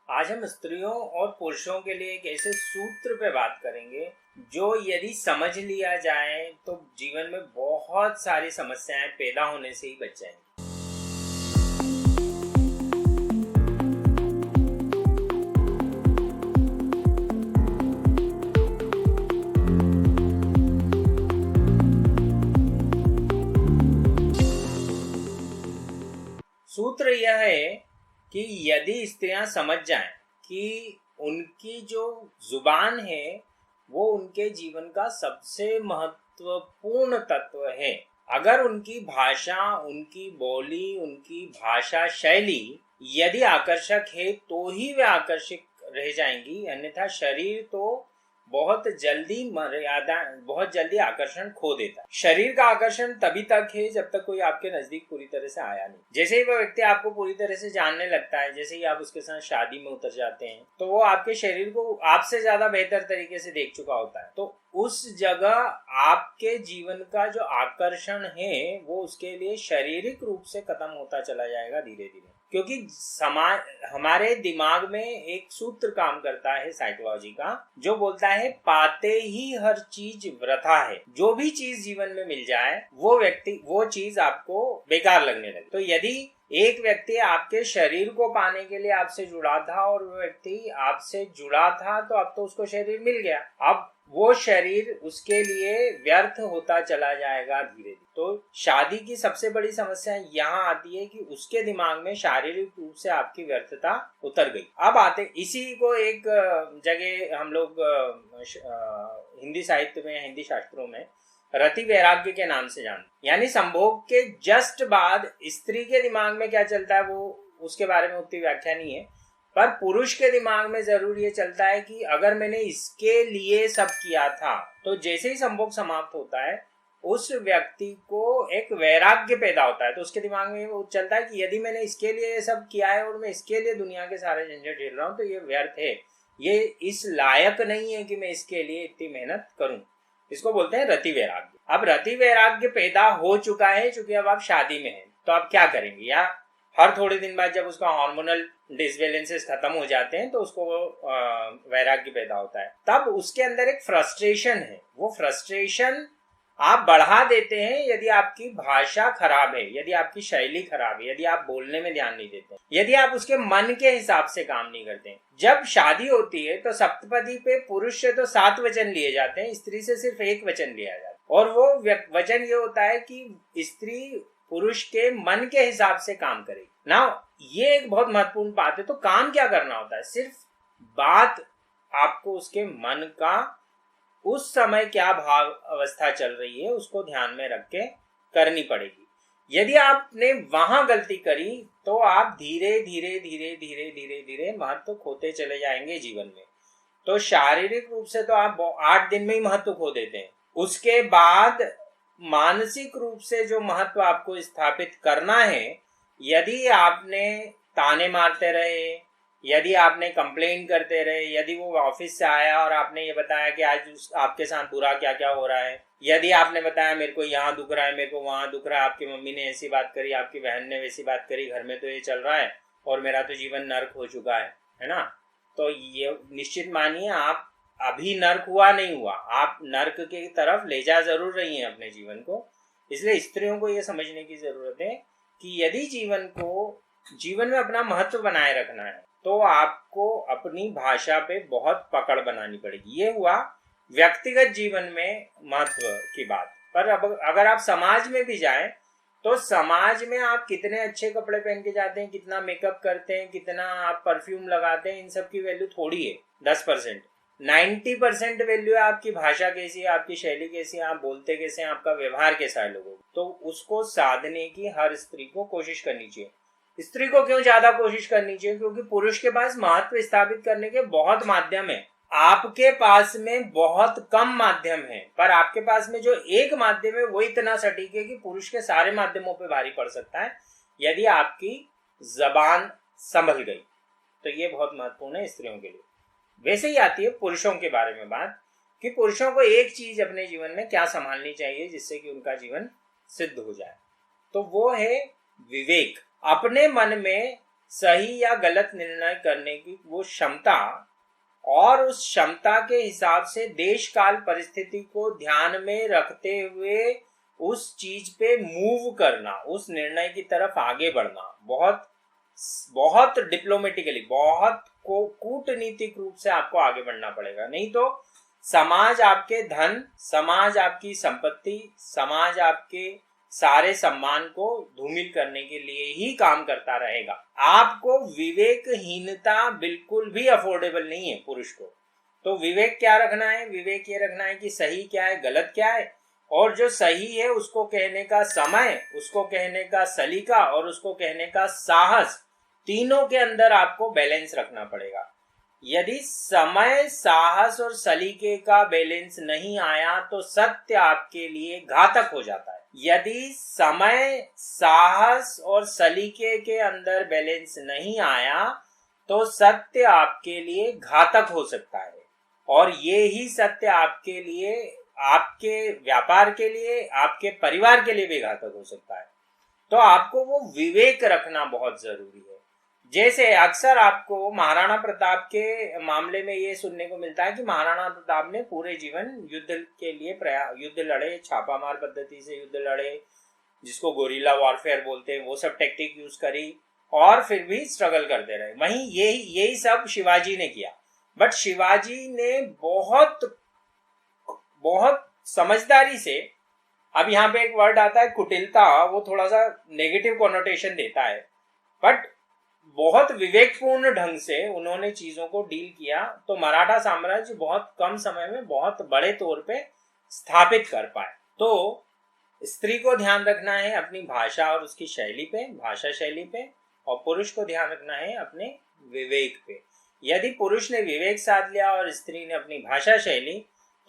आज हम स्त्रियों और पुरुषों के लिए एक ऐसे सूत्र पे बात करेंगे जो यदि समझ लिया जाए तो जीवन में बहुत सारी समस्याएं पैदा होने से ही बच जाएंगी। सूत्र यह है कि यदि स्त्रियां समझ जाएं कि उनकी जो जुबान है वो उनके जीवन का सबसे महत्वपूर्ण तत्व है। अगर उनकी भाषा, उनकी बोली, उनकी भाषा शैली यदि आकर्षक है तो ही वे आकर्षक रह जाएंगी, अन्यथा शरीर तो बहुत जल्दी आकर्षण खो देता है। शरीर का आकर्षण तभी तक है जब तक कोई आपके नजदीक पूरी तरह से आया नहीं। जैसे ही वह व्यक्ति आपको पूरी तरह से जानने लगता है, जैसे ही आप उसके साथ शादी में उतर जाते हैं, तो वो आपके शरीर को आपसे ज्यादा बेहतर तरीके से देख चुका होता है। तो उस जगह आपके जीवन का जो आकर्षण है वो उसके लिए शारीरिक रूप से खत्म होता चला जाएगा धीरे धीरे। क्योंकि हमारे दिमाग में एक सूत्र काम करता है साइकोलॉजी का, जो बोलता है पाते ही हर चीज वृथा है। जो भी चीज जीवन में मिल जाए वो चीज आपको बेकार लगने लगे। तो यदि एक व्यक्ति आपके शरीर को पाने के लिए आपसे जुड़ा था और वो व्यक्ति आपसे जुड़ा था, तो अब तो उसको शरीर मिल गया, अब वो शरीर उसके लिए व्यर्थ होता चला जाएगा धीरे धीरे। तो शादी की सबसे बड़ी समस्या यहाँ आती है कि उसके दिमाग में शारीरिक रूप से आपकी व्यर्थता उतर गई। अब आते इसी को एक जगह हम लोग हिंदी साहित्य में, हिंदी शास्त्रों में रति वैराग्य के नाम से जानते। यानी संभोग के जस्ट बाद स्त्री के दिमाग में क्या चलता है वो उसके बारे में उतनी व्याख्या नहीं है, पर पुरुष के दिमाग में जरूर ये चलता है कि अगर मैंने इसके लिए सब किया था, तो जैसे ही संभोग समाप्त होता है उस व्यक्ति को एक वैराग्य पैदा होता है। तो उसके दिमाग में वो चलता है कि यदि मैंने इसके लिए ये सब किया है और मैं इसके लिए दुनिया के सारे झंझट झेल रहा हूं, तो ये व्यर्थ है, ये इस लायक नहीं है कि मैं इसके लिए इतनी मेहनत करूं। इसको बोलते हैं रति वैराग्य। अब रति वैराग्य पैदा हो चुका है, चूंकि अब आप शादी में हैं, तो आप क्या करेंगे? या हर थोड़े दिन बाद जब उसका हार्मोनल डिसबैलेंसेस खत्म हो जाते हैं तो उसको वैराग्य पैदा होता है। तब उसके अंदर एक फ्रस्ट्रेशन है। वो फ्रस्ट्रेशन आप बढ़ा देते हैं यदि आपकी भाषा खराब है, यदि आपकी शैली खराब है, यदि आप बोलने में ध्यान नहीं देते, यदि आप उसके मन के हिसाब से काम नहीं करते। जब शादी होती है तो सप्तपदी पे पुरुष से तो 7 वचन लिए जाते हैं, स्त्री से सिर्फ 1 वचन लिया जाता है। और वो वचन ये होता है कि स्त्री पुरुष के मन के हिसाब से काम करेगी ना। ये एक बहुत महत्वपूर्ण बात है। तो काम क्या करना होता है? सिर्फ बात आपको उसके मन का उस समय क्या भाव अवस्था चल रही है उसको ध्यान में रख के करनी पड़ेगी। यदि आपने वहां गलती करी तो आप धीरे धीरे धीरे धीरे धीरे धीरे महत्व खोते चले जाएंगे जीवन में। तो शारीरिक रूप से तो आप 8 दिन में ही महत्व खो देते हैं। उसके बाद मानसिक रूप से जो महत्व आपको स्थापित करना है, यदि आपने ताने मारते रहे, यदि आपने कंप्लेन करते रहे, यदि वो ऑफिस से आया और आपने ये बताया कि आज आपके साथ बुरा क्या क्या हो रहा है, यदि आपने बताया मेरे को यहाँ दुख रहा है, मेरे को वहां दुख रहा है, आपकी मम्मी ने ऐसी बात करी, आपकी बहन ने वैसी बात करी, घर में तो ये चल रहा है और मेरा तो जीवन नर्क हो चुका है ना। तो ये निश्चित मानिए आप अभी नर्क हुआ नहीं हुआ, आप नर्क की तरफ ले जा जरूर रही हैं अपने जीवन को। इसलिए स्त्रियों को ये समझने की जरूरत है कि यदि जीवन में अपना महत्व बनाए रखना है तो आपको अपनी भाषा पे बहुत पकड़ बनानी पड़ेगी। ये हुआ व्यक्तिगत जीवन में महत्व की बात। पर अब अगर आप समाज में भी जाएं तो समाज में आप कितने अच्छे कपड़े पहन के जाते हैं, कितना मेकअप करते हैं, कितना आप परफ्यूम लगाते हैं, इन सब की वैल्यू थोड़ी है। 10%, 90% वैल्यू है आपकी भाषा कैसी है, आपकी शैली कैसी है, आप बोलते कैसे हैं, आपका व्यवहार कैसा है लोगों को। तो उसको साधने की हर स्त्री को कोशिश करनी चाहिए। स्त्री को क्यों ज्यादा कोशिश करनी चाहिए? क्योंकि पुरुष के पास महत्व स्थापित करने के बहुत माध्यम है, आपके पास में बहुत कम माध्यम है। पर आपके पास में जो एक माध्यम है वो इतना सटीक है कि पुरुष के सारे माध्यमों पे भारी पड़ सकता है यदि आपकी जबान संभल गई। तो ये बहुत महत्वपूर्ण है स्त्रियों के लिए। वैसे ही आती है पुरुषों के बारे में बात कि पुरुषों को एक चीज अपने जीवन में क्या संभालनी चाहिए जिससे कि उनका जीवन सिद्ध हो जाए। तो वो है विवेक। अपने मन में सही या गलत निर्णय करने की वो क्षमता, और उस क्षमता के हिसाब से देश काल परिस्थिति को ध्यान में रखते हुए उस चीज पे मूव करना, उस निर्णय की तरफ आगे बढ़ना, बहुत बहुत डिप्लोमेटिकली, बहुत को कूटनीतिक रूप से आपको आगे बढ़ना पड़ेगा। नहीं तो समाज आपके धन, समाज आपकी संपत्ति, समाज आपके सारे सम्मान को धूमिल करने के लिए ही काम करता रहेगा। आपको विवेकहीनता बिल्कुल भी अफोर्डेबल नहीं है पुरुष को। तो विवेक क्या रखना है? विवेक ये रखना है कि सही क्या है, गलत क्या है, और जो सही है उसको कहने का समय, उसको कहने का सलीका और उसको कहने का साहस, तीनों के अंदर आपको बैलेंस रखना पड़ेगा। यदि समय, साहस और सलीके का बैलेंस नहीं आया तो सत्य आपके लिए घातक हो जाता है। यदि समय, साहस और सलीके के अंदर बैलेंस नहीं आया तो सत्य आपके लिए घातक हो सकता है, और ये ही सत्य आपके लिए, आपके व्यापार के लिए, आपके परिवार के लिए भी घातक हो सकता है। तो आपको वो विवेक रखना बहुत जरूरी है। जैसे अक्सर आपको महाराणा प्रताप के मामले में ये सुनने को मिलता है कि महाराणा प्रताप ने पूरे जीवन युद्ध के लिए युद्ध लड़े, छापामार पद्धति से युद्ध लड़े, जिसको गोरिल्ला वॉरफेयर बोलते हैं, वो सब टेक्निक यूज करी और फिर भी स्ट्रगल करते रहे। वहीं यही सब शिवाजी ने किया, बट शिवाजी ने बहुत बहुत समझदारी से, अब यहाँ पे एक वर्ड आता है कुटिलता, वो थोड़ा सा नेगेटिव कॉनोटेशन देता है, बट बहुत विवेकपूर्ण ढंग से उन्होंने चीजों को डील किया, तो मराठा साम्राज्य बहुत कम समय में बहुत बड़े तौर पे स्थापित कर पाए। तो स्त्री को ध्यान रखना है अपनी भाषा और उसकी शैली पे, भाषा शैली पे, और पुरुष को ध्यान रखना है अपने विवेक पे। यदि पुरुष ने विवेक साध लिया और स्त्री ने अपनी भाषा शैली,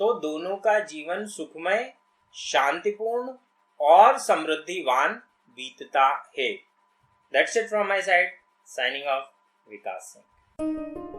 तो दोनों का जीवन सुखमय, शांतिपूर्ण और समृद्धिवान बीतता है। That's it from my side. Signing off, Vikas Singh.